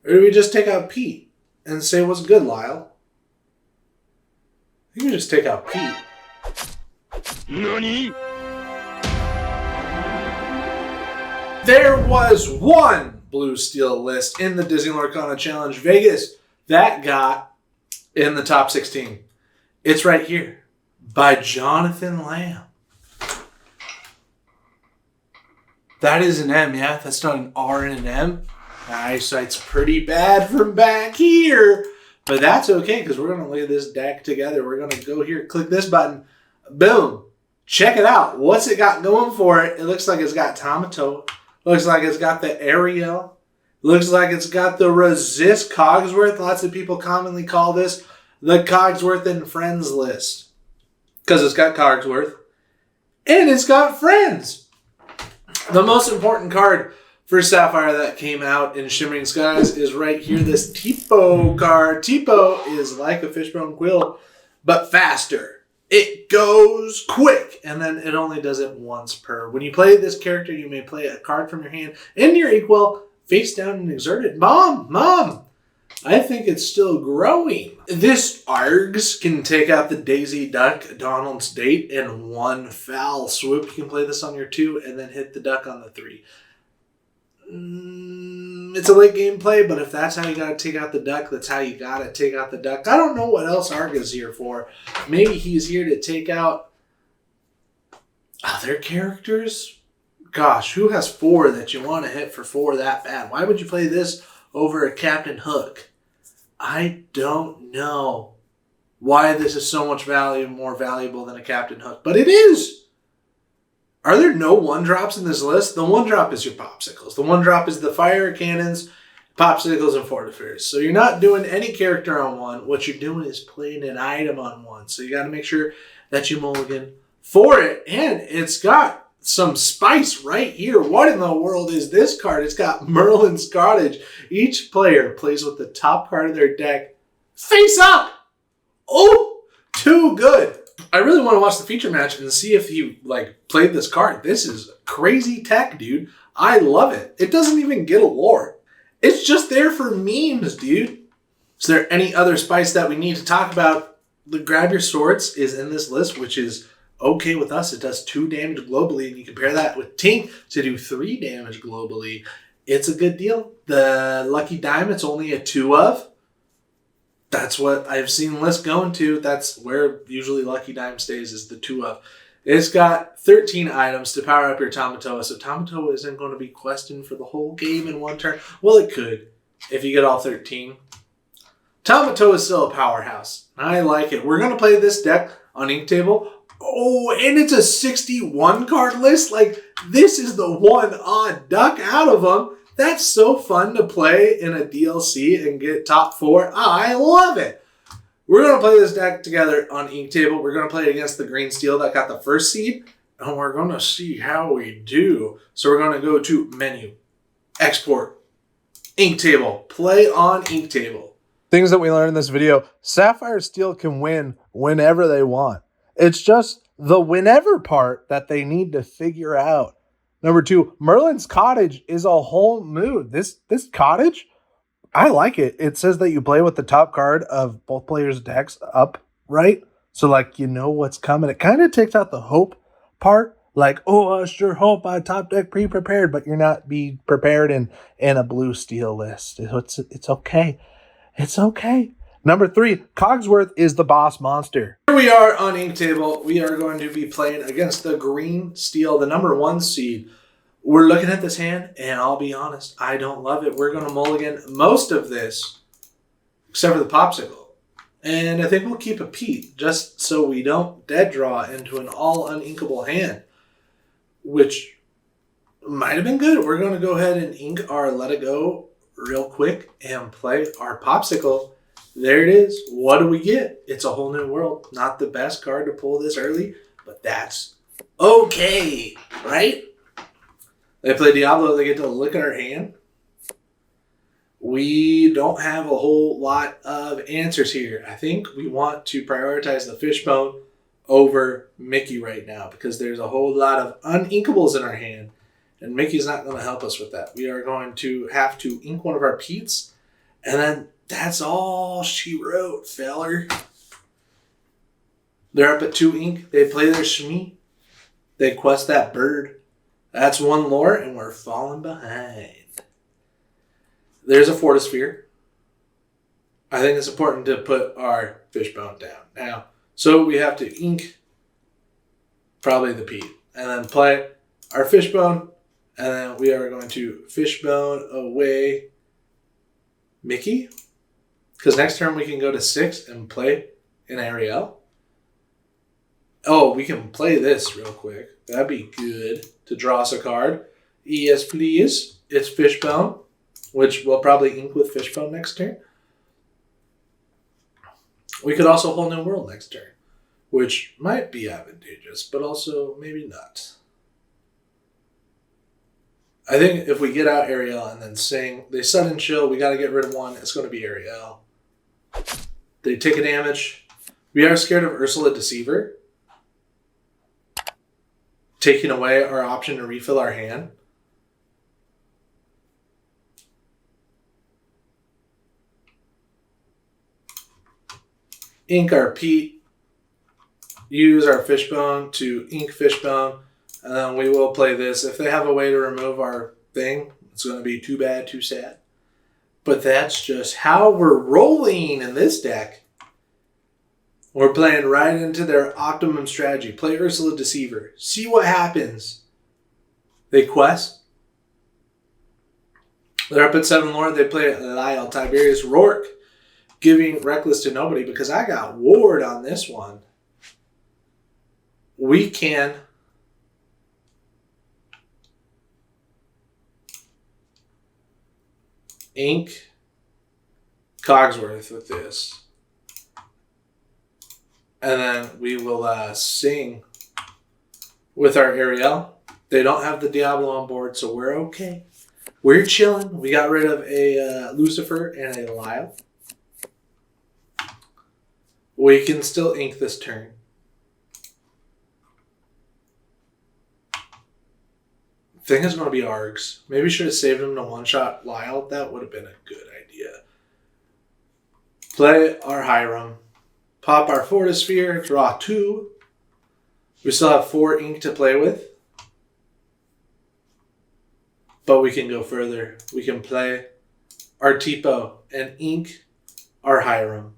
Or do we just take out Pete and say, what's good, Lyle? You can just take out Pete. NANI? There was one blue steel list in the Disney Lorcana Challenge Vegas that got in the top 16. It's right here by Jonathan Lamb. That is an M, yeah? That's not an R and an M. My eyesight's pretty bad from back here. But that's okay, because we're going to look at this deck together. We're going to go here, click this button. Boom. Check it out. What's it got going for it? It looks like it's got Tomato. Looks like it's got the Ariel. Looks like it's got the Resist Cogsworth. Lots of people commonly call this the Cogsworth and Friends list. Because it's got Cogsworth. And it's got Friends. The most important card for Sapphire that came out in Shimmering Skies is right here, this Tipo card. Tipo is like a Fishbone Quill, but faster. It goes quick, and then it only does it once per. When you play this character, you may play a card from your hand and your equal face down and exert it. Mom, I think it's still growing. This Args can take out the Daisy Duck Donald's Date in one foul swoop. You can play this on your 2 and then hit the duck on the 3. It's a late game play, but if that's how you got to take out the duck, that's how you got to take out the duck. I don't know what else Arg is here for. Maybe he's here to take out other characters? Gosh, who has 4 that you want to hit for 4 that bad? Why would you play this over a Captain Hook? I don't know why this is so much more valuable than a Captain Hook, but it is. Are there no 1-drops in this list? The 1-drop is your Popsicles. The 1-drop is the Fire Cannons, Popsicles, and Fortifers. So you're not doing any character on 1. What you're doing is playing an item on 1. So you got to make sure that you mulligan for it. And it's got some spice right here. What in the world is this card? It's got Merlin's Cottage. Each player plays with the top card of their deck face up. Oh, too good. I really want to watch the feature match and see if he played this card. This is crazy tech, dude. I love it. It doesn't even get a lore. It's just there for memes, dude. Is there any other spice that we need to talk about? The Grab Your Swords is in this list, which is okay with us. It does 2 damage globally, and you compare that with Tink to do 3 damage globally. It's a good deal. The Lucky Dime, it's only a 2 of. That's what I've seen lists going to. That's where usually Lucky Dime stays, is the 2 of. It's got 13 items to power up your Tamatoa. So Tamatoa isn't going to be questioned for the whole game in 1 turn. Well, it could if you get all 13. Tamatoa is still a powerhouse. I like it. We're going to play this deck on Ink Table. Oh, and it's a 61 card list. This is the one odd duck out of them. That's so fun to play in a DLC and get top 4. I love it. We're going to play this deck together on Ink Table. We're going to play it against the Green Steel that got the 1st seed. And we're going to see how we do. So we're going to go to Menu, Export, Ink Table, Play on Ink Table. Things that we learned in this video: Sapphire Steel can win whenever they want. It's just the whenever part that they need to figure out. Number 2, Merlin's Cottage is a whole mood. This cottage, I like it. It says that you play with the top card of both players' decks upright. So, you know what's coming. It kind of takes out the hope part. Oh, I sure hope my top deck pre-prepared, but you're not be prepared in a blue steel list. It's okay. It's okay. Number 3, Cogsworth is the boss monster. Here we are on Ink Table. We are going to be playing against the Green Steel, the number 1 seed. We're looking at this hand, and I'll be honest, I don't love it. We're going to mulligan most of this, except for the Popsicle. And I think we'll keep a Pete, just so we don't dead draw into an all-uninkable hand, which might have been good. We're going to go ahead and ink our Let It Go real quick and play our Popsicle. There it is. What do we get? It's a Whole New World. Not the best card to pull this early, but that's okay, right? They play Diablo, they get to look at our hand. We don't have a whole lot of answers here. I think we want to prioritize the Fishbone over Mickey right now because there's a whole lot of uninkables in our hand, and Mickey's not going to help us with that. We are going to have to ink one of our Petes And then that's all she wrote, feller. They're up at 2 ink. They play their Shmi. They quest that bird. That's 1 lore, and we're falling behind. There's a Fortisphere. I think it's important to put our Fishbone down. Now, so we have to ink probably the Pete. And then play our Fishbone. And then we are going to Fishbone away Mickey. Because next turn we can go to 6 and play an Ariel. Oh, we can play this real quick. That'd be good to draw us a card. Yes, please. It's Fishbone, which we'll probably ink with Fishbone next turn. We could also Whole New World next turn, which might be advantageous, but also maybe not. I think if we get out Ariel and then sing, they sudden chill, we got to get rid of 1. It's going to be Ariel. They take a damage. We are scared of Ursula Deceiver, taking away our option to refill our hand. Ink our Pete. Use our Fishbone to ink Fishbone. And then we will play this. If they have a way to remove our thing, it's going to be too bad, too sad. But that's just how we're rolling in this deck. We're playing right into their optimum strategy. Play Ursula Deceiver. See what happens. They quest. They're up at 7 lore. They play Lyle, Tiberius, Rourke. Giving Reckless to nobody because I got Ward on this one. We can ink Cogsworth with this. And then we will sing with our Ariel. They don't have the Diablo on board, so we're okay. We're chilling. We got rid of a Lucifer and a Lyle. We can still ink this turn. Thing is going to be Args. Maybe should have saved him to one-shot Lyle. That would have been a good idea. Play our Hiram. Pop our Fortisphere. Draw 2. We still have 4 ink to play with. But we can go further. We can play our Tipo and ink our Hiram.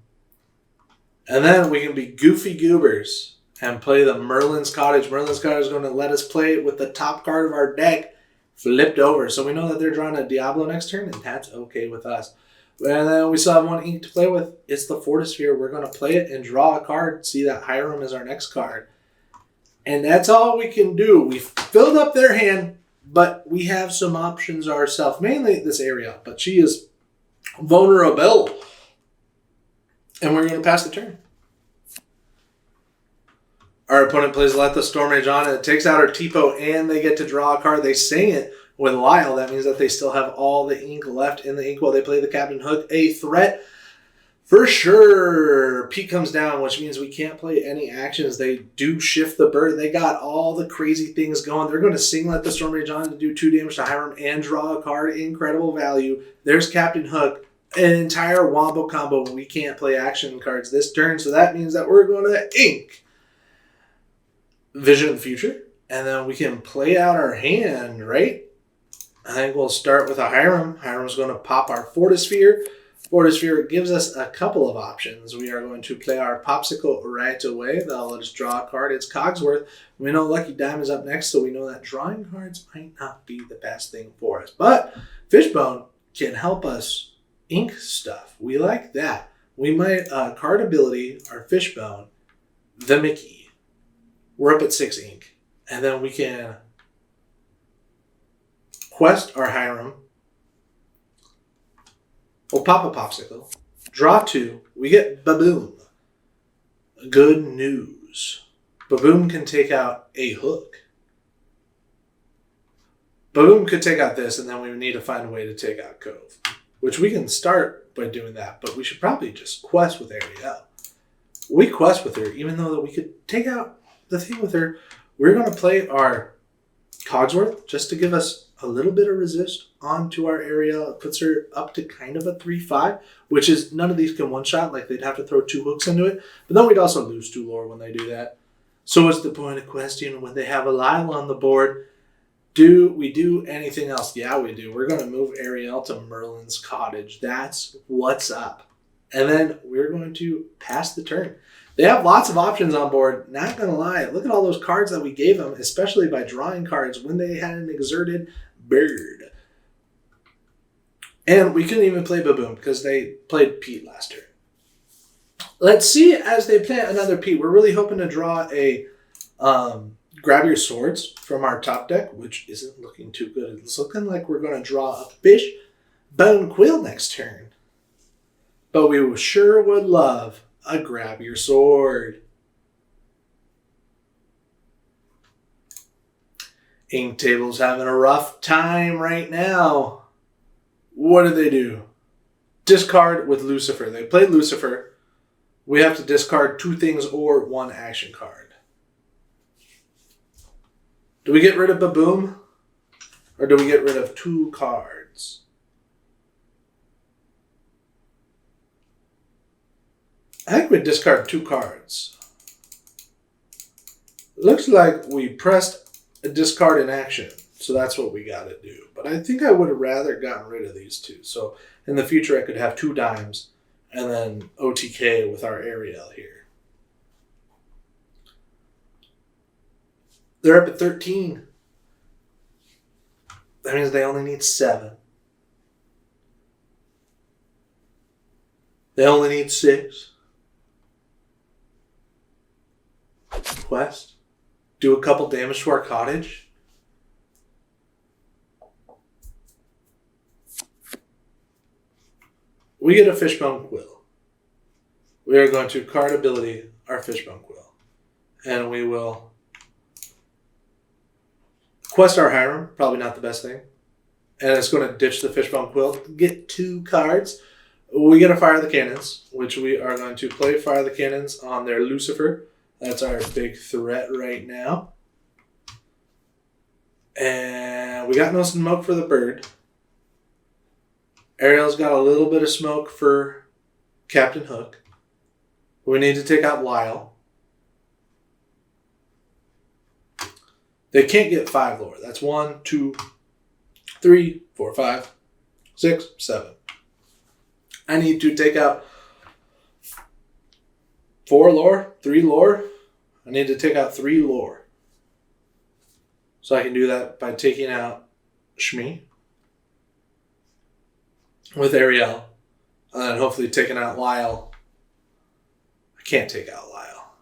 And then we can be goofy goobers and play the Merlin's Cottage. Merlin's Cottage is going to let us play it with the top card of our deck flipped over. So we know that they're drawing a Diablo next turn, and that's okay with us. And then we still have 1 ink to play with. It's the Fortisphere. We're going to play it and draw a card. See that Hiram is our next card. And that's all we can do. We filled up their hand, but we have some options ourselves. Mainly this Ariel, but she is vulnerable. And we're going to pass the turn. Our opponent plays Let the Storm Rage On. And it takes out our Tipo, and they get to draw a card. They sing it with Lyle. That means that they still have all the ink left in the ink while they play the Captain Hook. A threat for sure. Pete comes down, which means we can't play any actions. They do shift the bird. They got all the crazy things going. They're going to sing Let the Storm Rage On to do 2 damage to Hiram and draw a card. Incredible value. There's Captain Hook. An entire wombo combo. We can't play action cards this turn, so that means that we're going to ink Vision of the Future, and then we can play out our hand, right? I think we'll start with a Hiram. Hiram's going to pop our Fortisphere. Fortisphere gives us a couple of options. We are going to play our Popsicle right away. They'll let us draw a card. It's Cogsworth. We know Lucky Dime is up next, so we know that drawing cards might not be the best thing for us. But Fishbone can help us ink stuff. We like that. We might card ability our Fishbone, the Mickey. We're up at 6 ink. And then we can quest our Hiram. We'll pop a Popsicle. Draw 2. We get Baboom. Good news. Baboom can take out a Hook. Baboom could take out this, and then we would need to find a way to take out Cove. Which we can start by doing that, but we should probably just quest with Ariel. We quest with her, even though that we could take out the thing with her. We're going to play our Cogsworth just to give us a little bit of resist onto our Ariel. It puts her up to kind of a 3-5, which is none of these can one-shot. Like, they'd have to throw 2 hooks into it. But then we'd also lose 2 lore when they do that. So what's the point of question when they have a Lyle on the board? Do we do anything else? Yeah, we do. We're going to move Ariel to Merlin's Cottage. That's what's up. And then we're going to pass the turn. They have lots of options on board. Not going to lie. Look at all those cards that we gave them, especially by drawing cards when they had an exerted bird. And we couldn't even play Baboon because they played Pete last turn. Let's see as they play another Pete. We're really hoping to draw a Grab Your Swords from our top deck, which isn't looking too good. It's looking like we're going to draw a Fish Bone Quill next turn. But we sure would love a Grab Your Sword. Ink Table's having a rough time right now. What do? Discard with Lucifer. They played Lucifer. We have to discard 2 things or 1 action card. Do we get rid of Baboom? Or do we get rid of 2 cards? I think we discard 2 cards. Looks like we pressed a discard in action. So that's what we got to do. But I think I would have rather gotten rid of these 2. So in the future I could have 2 dimes and then OTK with our Ariel here. They're up at 13. That means they only need 7. They only need 6. Quest. Do a couple damage to our cottage. We get a Fishbone Quill. We are going to card ability our Fishbone Quill. And we will quest our Hiram. Probably not the best thing. And it's going to ditch the Fishbone Quill. Get 2 cards. We get a Fire the Cannons, which we are going to play Fire the Cannons on their Lucifer. That's our big threat right now. And we got no smoke for the bird. Ariel's got a little bit of smoke for Captain Hook. We need to take out Lyle. They can't get 5 lore. That's 1, 2, 3, 4, 5, 6, 7. I need to take out 4 lore, 3 lore. I need to take out 3 lore. So I can do that by taking out Shmi with Ariel. And then hopefully taking out Lyle. I can't take out Lyle.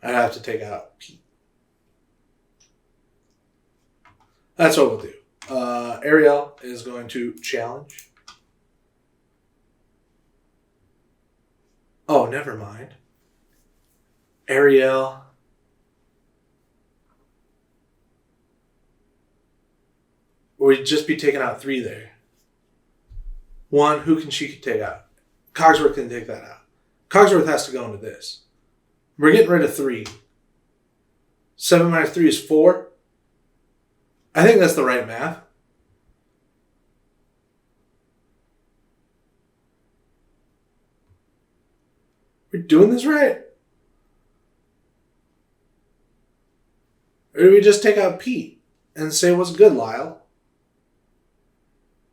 I'd have to take out Pete. That's what we'll do. Ariel is going to challenge. Oh, never mind. Ariel. We'd just be taking out 3 there. 1, who can she take out? Cogsworth can take that out. Cogsworth has to go into this. We're getting rid of 3. 7 minus 3 is 4. I think that's the right math. We're doing this right. Or do we just take out Pete and say, what's good, Lyle?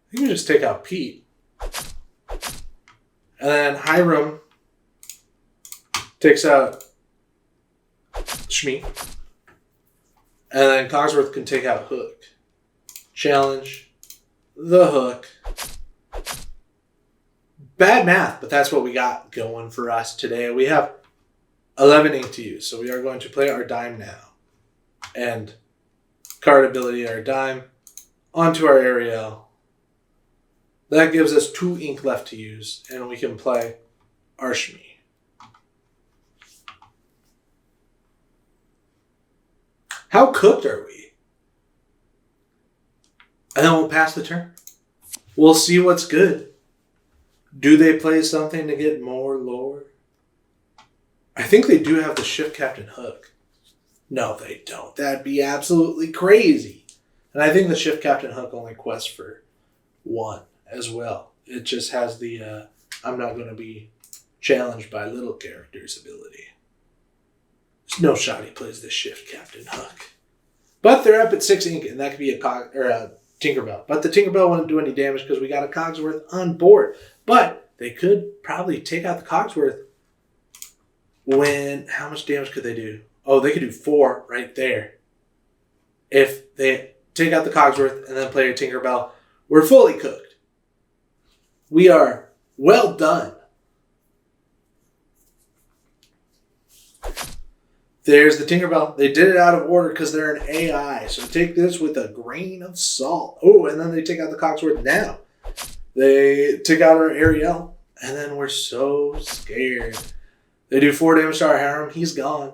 I think we just take out Pete. And then Hiram takes out Shmi. And then Cogsworth can take out Hook. Challenge the Hook. Bad math, but that's what we got going for us today. We have 11 ink to use, so we are going to play our dime now. And card ability our dime onto our Ariel. That gives us 2 ink left to use, and we can play our Shmi. How cooked are we? And then we'll pass the turn. We'll see what's good. Do they play something to get more lore? I think they do have the Shift Captain Hook. No, they don't. That'd be absolutely crazy. And I think the Shift Captain Hook only quests for 1 as well. It just has the I'm not going to be challenged by little characters ability. There's no shot he plays the Shift Captain Hook. But they're up at 6 ink, and that could be a Tinkerbell. But the Tinkerbell wouldn't do any damage because we got a Cogsworth on board. But they could probably take out the Cogsworth when... How much damage could they do? Oh, they could do 4 right there. If they take out the Cogsworth and then play a Tinkerbell, we're fully cooked. We are well done. There's the Tinkerbell. They did it out of order because they're an AI. So take this with a grain of salt. Oh, and then they take out the Cogsworth now. They took out our Ariel. And then we're so scared. They do 4 damage to our harem. He's gone.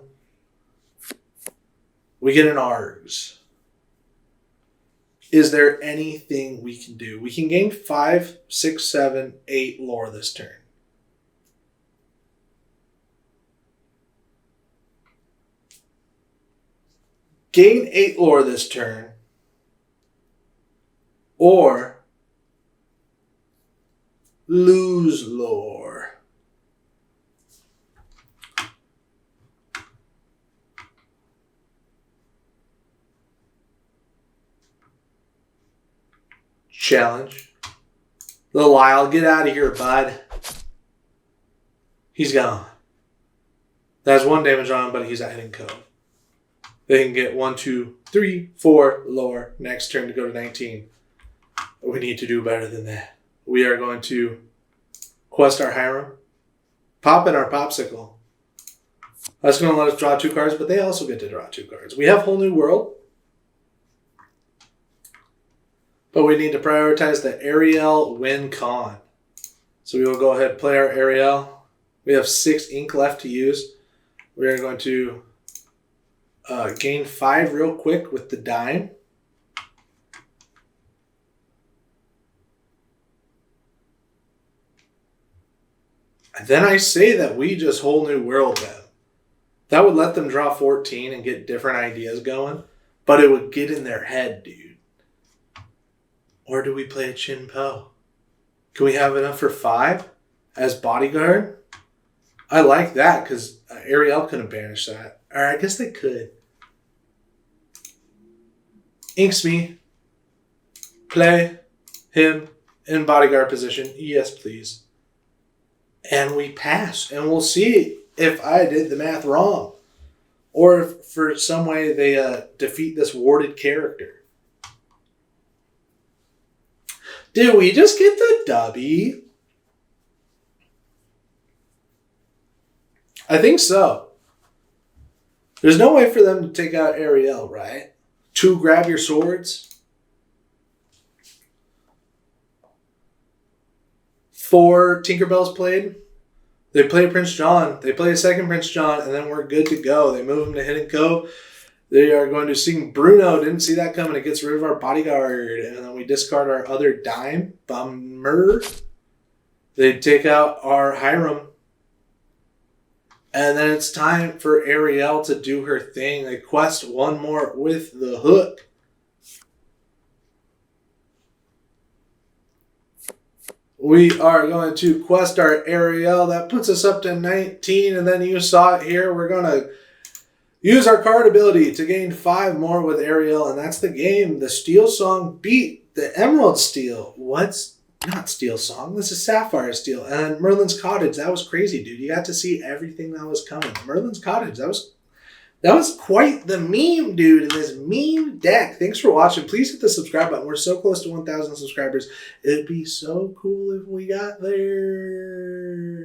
We get an ARGs. Is there anything we can do? We can gain 5, 6, 7, 8 lore this turn. Gain 8 lore this turn. Or lose lore. Challenge. Little Lyle, get out of here, bud. He's gone. That's 1 damage on him, but he's at hitting code. They can get 1, 2, 3, 4 lore next turn to go to 19. We need to do better than that. We are going to quest our harem, pop in our popsicle. That's going to let us draw 2 cards, but they also get to draw 2 cards. We have Whole New World, but we need to prioritize the Ariel win con. So we will go ahead and play our Ariel. We have 6 ink left to use. We are going to gain 5 real quick with the dime. And then I say that we just Whole New World them. That would let them draw 14 and get different ideas going, but it would get in their head, dude. Or do we play a Chin Po? Can we have enough for 5 as bodyguard? I like that because Ariel couldn't banish that. Or I guess they could. Inks me. Play him in bodyguard position. Yes, please. And we pass. And we'll see if I did the math wrong. Or if for some way they defeat this warded character. Did we just get the dubby? I think so. There's no way for them to take out Ariel, right? 2 grab your swords. 4 Tinkerbells played. They play Prince John. They play a second Prince John, and then we're good to go. They move him to Hidden Cove. They are going to sing Bruno. Didn't see that coming. It gets rid of our bodyguard. And then we discard our other dime. Bummer. They take out our Hiram. And then it's time for Ariel to do her thing. They quest 1 more with the hook. We are going to quest our Ariel. That puts us up to 19. And then you saw it here. We're going to use our card ability to gain 5 more with Ariel. And that's the game. The Steel Song beat the Emerald Steel. What's not Steel Song? This is Sapphire Steel. And then Merlin's Cottage. That was crazy, dude. You got to see everything that was coming. Merlin's Cottage. That was quite the meme, dude, in this meme deck. Thanks for watching. Please hit the subscribe button. We're so close to 1,000 subscribers. It'd be so cool if we got there.